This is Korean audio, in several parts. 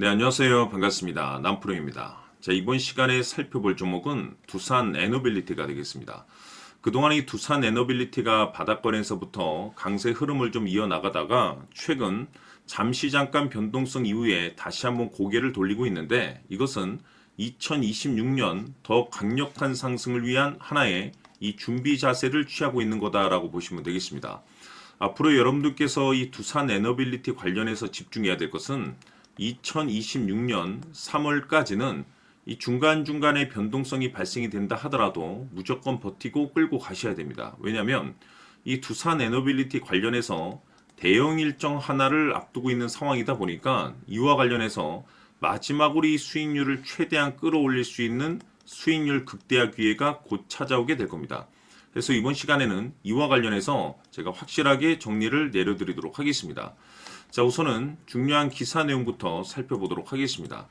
네, 안녕하세요. 반갑습니다. 남프로입니다. 자, 이번 시간에 살펴볼 종목은 두산 에너빌리티가 되겠습니다. 그동안 이 두산 에너빌리티가 바닥권에서부터 강세 흐름을 좀 이어나가다가 최근 잠시 잠깐 변동성 이후에 다시 한번 고개를 돌리고 있는데, 이것은 2026년 더 강력한 상승을 위한 하나의 이 준비 자세를 취하고 있는 거다라고 보시면 되겠습니다. 앞으로 여러분들께서 이 두산 에너빌리티 관련해서 집중해야 될 것은 2026년 3월까지는 이 중간중간에 변동성이 발생이 된다 하더라도 무조건 버티고 끌고 가셔야 됩니다. 왜냐하면 이 두산 에너빌리티 관련해서 대형 일정 하나를 앞두고 있는 상황이다 보니까 이와 관련해서 마지막으로 이 수익률을 최대한 끌어올릴 수 있는 수익률 극대화 기회가 곧 찾아오게 될 겁니다. 그래서 이번 시간에는 이와 관련해서 제가 확실하게 정리를 내려드리도록 하겠습니다. 자, 우선은 중요한 기사 내용부터 살펴보도록 하겠습니다.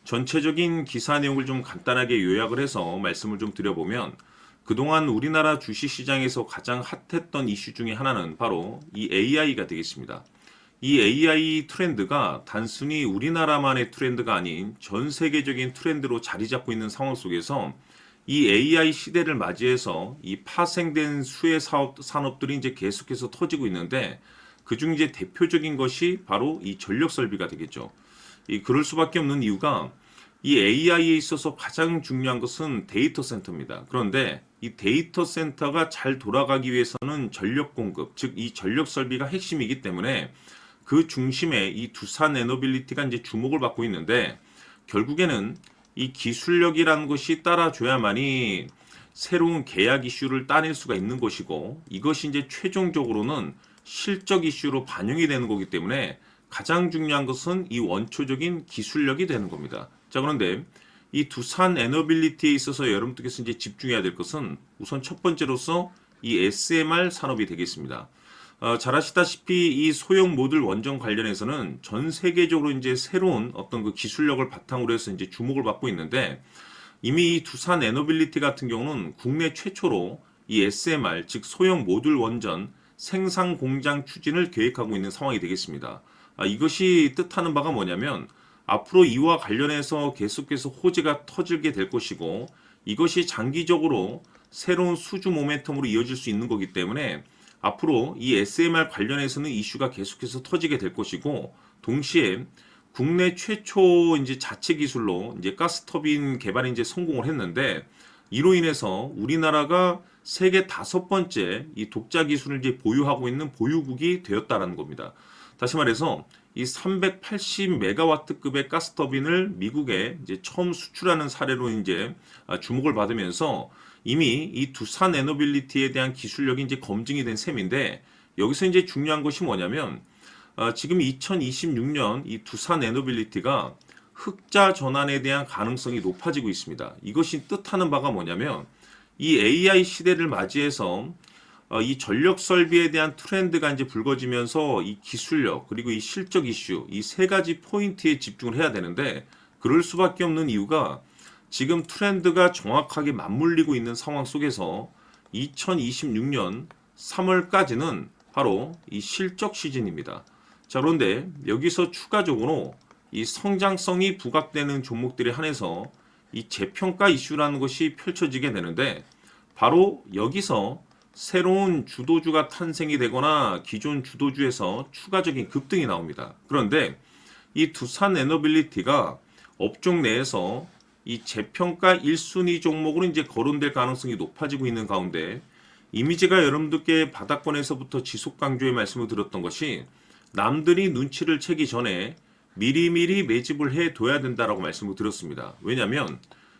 전체적인 기사 내용을 좀 간단하게 요약을 해서 말씀을 좀 드려보면, 그동안 우리나라 주식시장에서 가장 핫했던 이슈 중에 하나는 바로 이 AI가 되겠습니다. 이 AI 트렌드가 단순히 우리나라만의 트렌드가 아닌 전 세계적인 트렌드로 자리 잡고 있는 상황 속에서 이 AI 시대를 맞이해서 이 파생된 수혜 산업들이 이제 계속해서 터지고 있는데, 그중 이제 대표적인 것이 바로 이 전력 설비가 되겠죠. 그럴 수밖에 없는 이유가 이 AI에 있어서 가장 중요한 것은 데이터 센터입니다. 그런데 이 데이터 센터가 잘 돌아가기 위해서는 전력 공급, 즉 이 전력 설비가 핵심이기 때문에 그 중심에 이 두산 에너빌리티가 이제 주목을 받고 있는데, 결국에는 이 기술력이라는 것이 따라줘야만이 새로운 계약 이슈를 따낼 수가 있는 것이고, 이것이 이제 최종적으로는 실적 이슈로 반영이 되는 거기 때문에 가장 중요한 것은 이 원초적인 기술력이 되는 겁니다. 자, 그런데 이 두산 에너빌리티에 있어서 여러분들께서 이제 집중해야 될 것은 우선 첫 번째로서 이 SMR 산업이 되겠습니다. 잘 아시다시피 이 소형 모듈 원전 관련해서는 전 세계적으로 이제 새로운 어떤 그 기술력을 바탕으로 해서 이제 주목을 받고 있는데, 이미 이 두산 에너빌리티 같은 경우는 국내 최초로 이 SMR, 즉 소형 모듈 원전 생산 공장 추진을 계획하고 있는 상황이 되겠습니다. 이것이 뜻하는 바가 뭐냐면 앞으로 이와 관련해서 계속해서 호재가 터지게 될 것이고, 이것이 장기적으로 새로운 수주 모멘텀으로 이어질 수 있는 거기 때문에 앞으로 이 SMR 관련해서는 이슈가 계속해서 터지게 될 것이고, 동시에 국내 최초 이제 자체 기술로 이제 가스터빈 개발에 이제 성공을 했는데, 이로 인해서 우리나라가 세계 5번째 이 독자 기술을 이제 보유하고 있는 보유국이 되었다라는 겁니다. 다시 말해서 이 380메가와트급의 가스터빈을 미국에 이제 처음 수출하는 사례로 이제 주목을 받으면서 이미 이 두산 에너빌리티에 대한 기술력이 이제 검증이 된 셈인데, 여기서 이제 중요한 것이 뭐냐면 지금 2026년 이 두산 에너빌리티가 흑자 전환에 대한 가능성이 높아지고 있습니다. 이것이 뜻하는 바가 뭐냐면 이 AI 시대를 맞이해서 이 전력 설비에 대한 트렌드가 이제 불거지면서 이 기술력 그리고 이 실적 이슈 이 세 가지 포인트에 집중을 해야 되는데, 그럴 수밖에 없는 이유가 지금 트렌드가 정확하게 맞물리고 있는 상황 속에서 2026년 3월까지는 바로 이 실적 시즌입니다. 자, 그런데 여기서 추가적으로 이 성장성이 부각되는 종목들에 한해서 이 재평가 이슈라는 것이 펼쳐지게 되는데, 바로 여기서 새로운 주도주가 탄생이 되거나 기존 주도주에서 추가적인 급등이 나옵니다. 그런데 이 두산 에너빌리티가 업종 내에서 이 재평가 1순위 종목으로 이제 거론될 가능성이 높아지고 있는 가운데, 이미지가 여러분들께 바닥권에서부터 지속 강조의 말씀을 드렸던 것이 남들이 눈치를 채기 전에 미리미리 매집을 해둬야 된다라고 말씀을 드렸습니다. 왜냐하면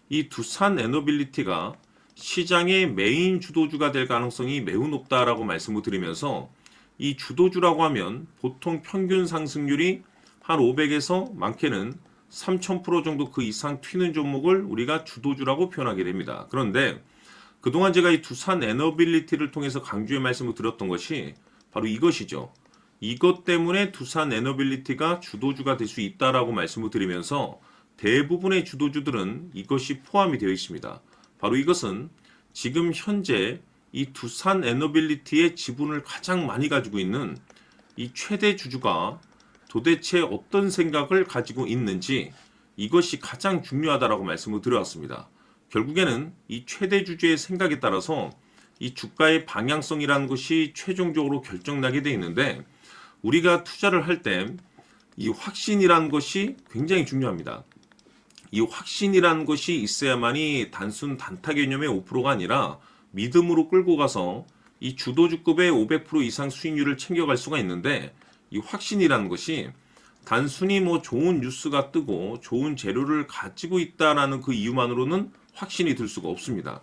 이 두산 에너빌리티가 시장의 메인 주도주가 될 가능성이 매우 높다라고 말씀을 드리면서, 이 주도주라고 하면 보통 평균 상승률이 한 500에서 많게는 3000% 정도 그 이상 튀는 종목을 우리가 주도주라고 표현하게 됩니다. 그런데 그동안 제가 이 두산 에너빌리티를 통해서 강조의 말씀을 드렸던 것이 바로 이것이죠. 이것 때문에 두산 에너빌리티가 주도주가 될 수 있다라고 말씀을 드리면서 대부분의 주도주들은 이것이 포함이 되어 있습니다. 바로 이것은 지금 현재 이 두산 에너빌리티의 지분을 가장 많이 가지고 있는 이 최대 주주가 도대체 어떤 생각을 가지고 있는지 이것이 가장 중요하다라고 말씀을 드려왔습니다. 결국에는 이 최대 주주의 생각에 따라서 이 주가의 방향성이라는 것이 최종적으로 결정나게 되어 있는데, 우리가 투자를 할 때 이 확신이라는 것이 굉장히 중요합니다. 이 확신이라는 것이 있어야만이 단순 단타 개념의 5%가 아니라 믿음으로 끌고 가서 이 주도주급의 500% 이상 수익률을 챙겨갈 수가 있는데, 이 확신이라는 것이 단순히 뭐 좋은 뉴스가 뜨고 좋은 재료를 가지고 있다라는 그 이유만으로는 확신이 들 수가 없습니다.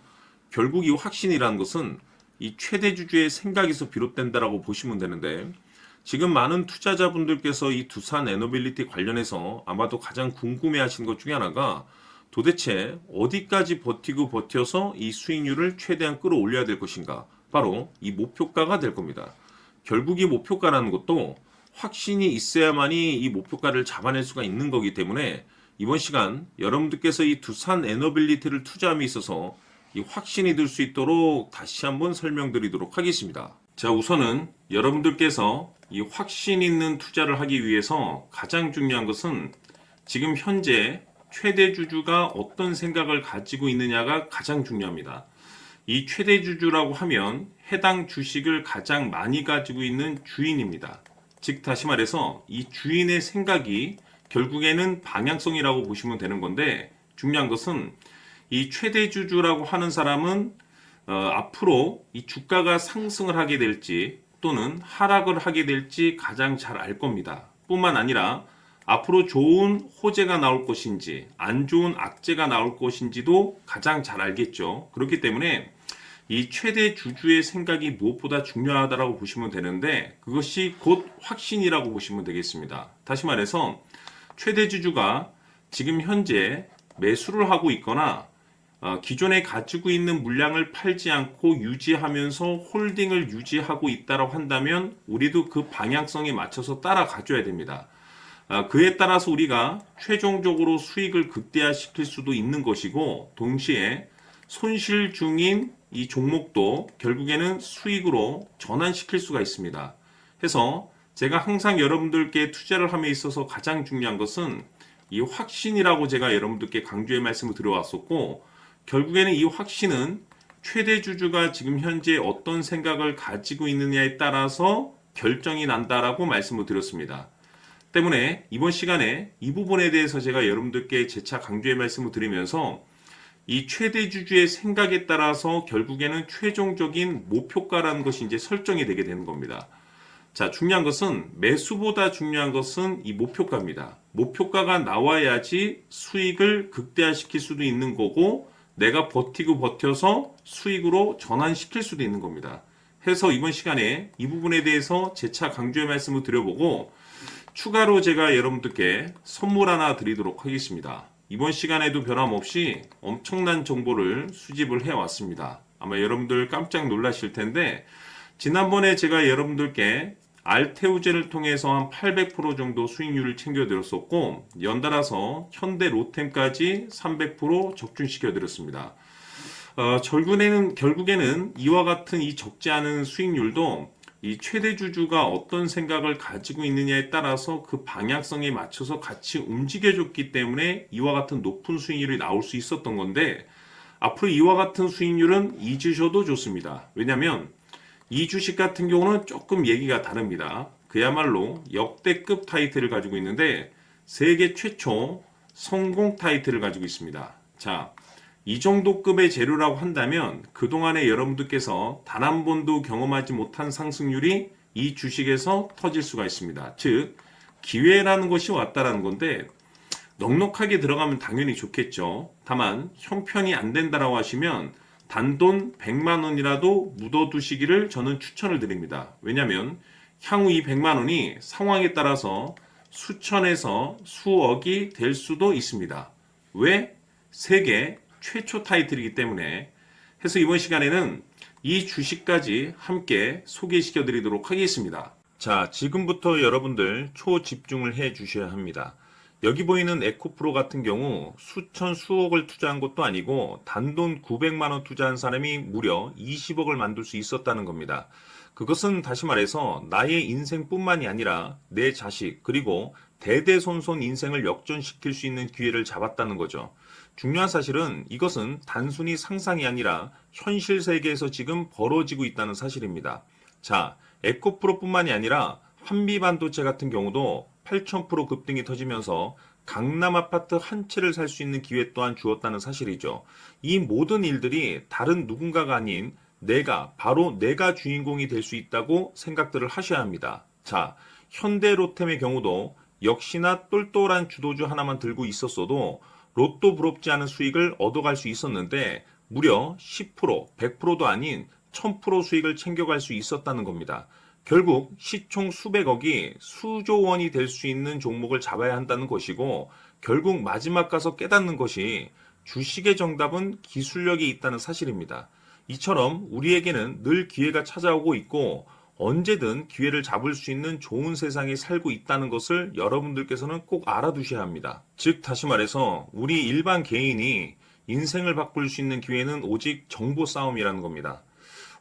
결국 이 확신이라는 것은 이 최대 주주의 생각에서 비롯된다라고 보시면 되는데, 지금 많은 투자자분들께서 이 두산 에너빌리티 관련해서 아마도 가장 궁금해하시는 것 중에 하나가 도대체 어디까지 버티고 버텨서 이 수익률을 최대한 끌어올려야 될 것인가, 바로 이 목표가가 될 겁니다. 결국 이 목표가라는 것도 확신이 있어야만이 이 목표가를 잡아낼 수가 있는 거기 때문에 이번 시간 여러분들께서 이 두산 에너빌리티를 투자함에 있어서 이 확신이 들 수 있도록 다시 한번 설명드리도록 하겠습니다. 자, 우선은 여러분들께서 이 확신 있는 투자를 하기 위해서 가장 중요한 것은 지금 현재 최대 주주가 어떤 생각을 가지고 있느냐가 가장 중요합니다. 이 최대 주주라고 하면 해당 주식을 가장 많이 가지고 있는 주인입니다. 즉 다시 말해서 이 주인의 생각이 결국에는 방향성이라고 보시면 되는 건데, 중요한 것은 이 최대 주주라고 하는 사람은 앞으로 이 주가가 상승을 하게 될지 또는 하락을 하게 될지 가장 잘 알 겁니다. 뿐만 아니라 앞으로 좋은 호재가 나올 것인지 안 좋은 악재가 나올 것인지도 가장 잘 알겠죠. 그렇기 때문에 이 최대 주주의 생각이 무엇보다 중요하다고 보시면 되는데, 그것이 곧 확신이라고 보시면 되겠습니다. 다시 말해서 최대 주주가 지금 현재 매수를 하고 있거나 기존에 가지고 있는 물량을 팔지 않고 유지하면서 홀딩을 유지하고 있다고 한다면 우리도 그 방향성에 맞춰서 따라가줘야 됩니다. 그에 따라서 우리가 최종적으로 수익을 극대화시킬 수도 있는 것이고, 동시에 손실 중인 이 종목도 결국에는 수익으로 전환시킬 수가 있습니다. 해서 제가 항상 여러분들께 투자를 함에 있어서 가장 중요한 것은 이 확신이라고 제가 여러분들께 강조의 말씀을 드려왔었고, 결국에는 이 확신은 최대 주주가 지금 현재 어떤 생각을 가지고 있느냐에 따라서 결정이 난다라고 말씀을 드렸습니다. 때문에 이번 시간에 이 부분에 대해서 제가 여러분들께 재차 강조의 말씀을 드리면서 이 최대 주주의 생각에 따라서 결국에는 최종적인 목표가라는 것이 이제 설정이 되게 되는 겁니다. 자, 중요한 것은 매수보다 중요한 것은 이 목표가입니다. 목표가가 나와야지 수익을 극대화시킬 수도 있는 거고, 내가 버티고 버텨서 수익으로 전환시킬 수도 있는 겁니다. 해서 이번 시간에 이 부분에 대해서 재차 강조의 말씀을 드려보고, 추가로 제가 여러분들께 선물 하나 드리도록 하겠습니다. 이번 시간에도 변함없이 엄청난 정보를 수집을 해왔습니다. 아마 여러분들 깜짝 놀라실 텐데, 지난번에 제가 여러분들께 알테우제를 통해서 한 800% 정도 수익률을 챙겨드렸었고, 연달아서 현대 로템까지 300% 적중시켜드렸습니다. 결국에는 이와 같은 이 적지 않은 수익률도 이 최대 주주가 어떤 생각을 가지고 있느냐에 따라서 그 방향성에 맞춰서 같이 움직여줬기 때문에 이와 같은 높은 수익률이 나올 수 있었던 건데, 앞으로 이와 같은 수익률은 잊으셔도 좋습니다. 왜냐하면 이 주식 같은 경우는 조금 얘기가 다릅니다. 그야말로 역대급 타이틀을 가지고 있는데 세계 최초 성공 타이틀을 가지고 있습니다. 자, 이 정도 급의 재료라고 한다면 그동안에 여러분들께서 단 한 번도 경험하지 못한 상승률이 이 주식에서 터질 수가 있습니다. 즉, 기회라는 것이 왔다라는 건데, 넉넉하게 들어가면 당연히 좋겠죠. 다만 형편이 안 된다라고 하시면 단돈 100만 원이라도 묻어두시기를 저는 추천을 드립니다. 왜냐하면 향후 이 100만 원이 상황에 따라서 수천에서 수억이 될 수도 있습니다. 왜? 세계 최초 타이틀이기 때문에. 해서 이번 시간에는 이 주식까지 함께 소개시켜 드리도록 하겠습니다. 자, 지금부터 여러분들 초집중을 해 주셔야 합니다. 여기 보이는 에코프로 같은 경우 수천 수억을 투자한 것도 아니고 단돈 900만 원 투자한 사람이 무려 20억을 만들 수 있었다는 겁니다. 그것은 다시 말해서 나의 인생뿐만이 아니라 내 자식 그리고 대대손손 인생을 역전시킬 수 있는 기회를 잡았다는 거죠. 중요한 사실은 이것은 단순히 상상이 아니라 현실 세계에서 지금 벌어지고 있다는 사실입니다. 자, 에코프로뿐만이 아니라 한미반도체 같은 경우도 8,000% 급등이 터지면서 강남 아파트 한 채를 살 수 있는 기회 또한 주었다는 사실이죠. 이 모든 일들이 다른 누군가가 아닌 바로 내가 주인공이 될 수 있다고 생각들을 하셔야 합니다. 자, 현대로템의 경우도 역시나 똘똘한 주도주 하나만 들고 있었어도 로또 부럽지 않은 수익을 얻어갈 수 있었는데 무려 10%, 100%도 아닌 1000% 수익을 챙겨갈 수 있었다는 겁니다. 결국 시총 수백억이 수조 원이 될 수 있는 종목을 잡아야 한다는 것이고 결국 마지막 가서 깨닫는 것이 주식의 정답은 기술력이 있다는 사실입니다. 이처럼 우리에게는 늘 기회가 찾아오고 있고 언제든 기회를 잡을 수 있는 좋은 세상에 살고 있다는 것을 여러분들께서는 꼭 알아두셔야 합니다. 즉 다시 말해서 우리 일반 개인이 인생을 바꿀 수 있는 기회는 오직 정보 싸움이라는 겁니다.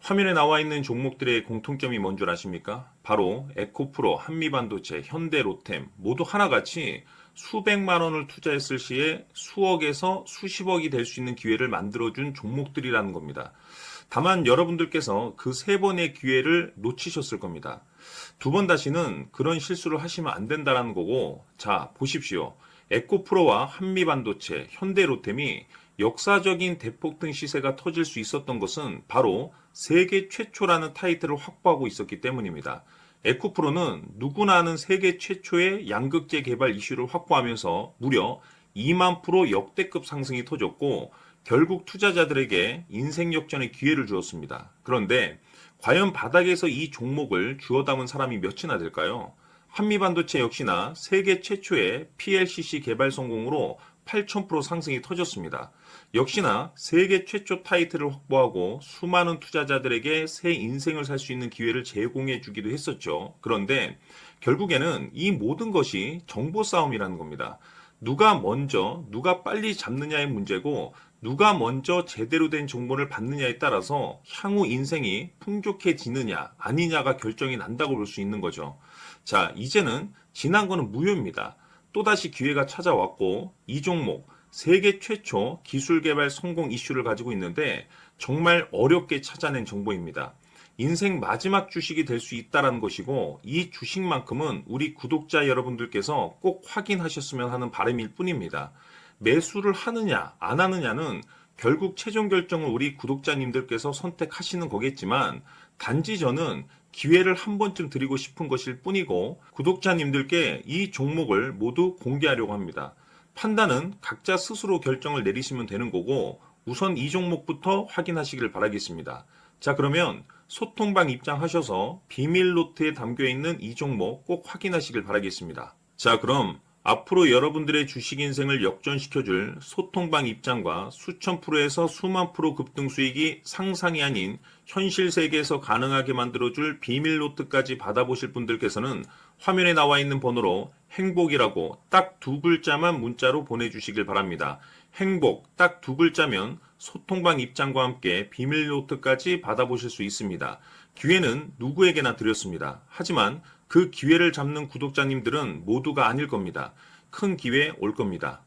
화면에 나와 있는 종목들의 공통점이 뭔 줄 아십니까? 바로 에코프로, 한미반도체, 현대로템 모두 하나같이 수백만 원을 투자했을 시에 수억에서 수십억이 될 수 있는 기회를 만들어준 종목들이라는 겁니다. 다만 여러분들께서 그 세 번의 기회를 놓치셨을 겁니다. 두 번 다시는 그런 실수를 하시면 안 된다는 거고, 자, 보십시오. 에코프로와 한미반도체, 현대로템이 역사적인 대폭등 시세가 터질 수 있었던 것은 바로 세계 최초라는 타이틀을 확보하고 있었기 때문입니다. 에코프로는 누구나 아는 세계 최초의 양극재 개발 이슈를 확보하면서 무려 2만 프로 역대급 상승이 터졌고 결국 투자자들에게 인생 역전의 기회를 주었습니다. 그런데 과연 바닥에서 이 종목을 주워 담은 사람이 몇이나 될까요? 한미반도체 역시나 세계 최초의 PLCC 개발 성공으로 8,000% 상승이 터졌습니다. 역시나 세계 최초 타이틀을 확보하고 수많은 투자자들에게 새 인생을 살 수 있는 기회를 제공해 주기도 했었죠. 그런데 결국에는 이 모든 것이 정보 싸움이라는 겁니다. 누가 빨리 잡느냐의 문제고 누가 먼저 제대로 된 정보를 받느냐에 따라서 향후 인생이 풍족해지느냐 아니냐가 결정이 난다고 볼 수 있는 거죠. 자, 이제는 지난 거는 무효입니다. 또다시 기회가 찾아왔고 이 종목 세계 최초 기술 개발 성공 이슈를 가지고 있는데 정말 어렵게 찾아낸 정보입니다. 인생 마지막 주식이 될 수 있다는 것이고 이 주식만큼은 우리 구독자 여러분들께서 꼭 확인하셨으면 하는 바람일 뿐입니다. 매수를 하느냐 안 하느냐는 결국 최종 결정을 우리 구독자님들께서 선택하시는 거겠지만 단지 저는 기회를 한 번쯤 드리고 싶은 것일 뿐이고 구독자님들께 이 종목을 모두 공개하려고 합니다. 판단은 각자 스스로 결정을 내리시면 되는 거고 우선 이 종목부터 확인하시길 바라겠습니다. 자, 그러면 소통방 입장하셔서 비밀 노트에 담겨있는 이 종목 꼭 확인하시길 바라겠습니다. 자, 그럼 앞으로 여러분들의 주식 인생을 역전시켜줄 소통방 입장과 수천 프로에서 수만 프로 급등 수익이 상상이 아닌 현실 세계에서 가능하게 만들어줄 비밀 노트까지 받아보실 분들께서는 화면에 나와 있는 번호로 행복이라고 딱 두 글자만 문자로 보내주시길 바랍니다. 행복 딱 두 글자면 소통방 입장과 함께 비밀 노트까지 받아보실 수 있습니다. 기회는 누구에게나 드렸습니다. 하지만 그 기회를 잡는 구독자님들은 모두가 아닐 겁니다. 큰 기회 올 겁니다.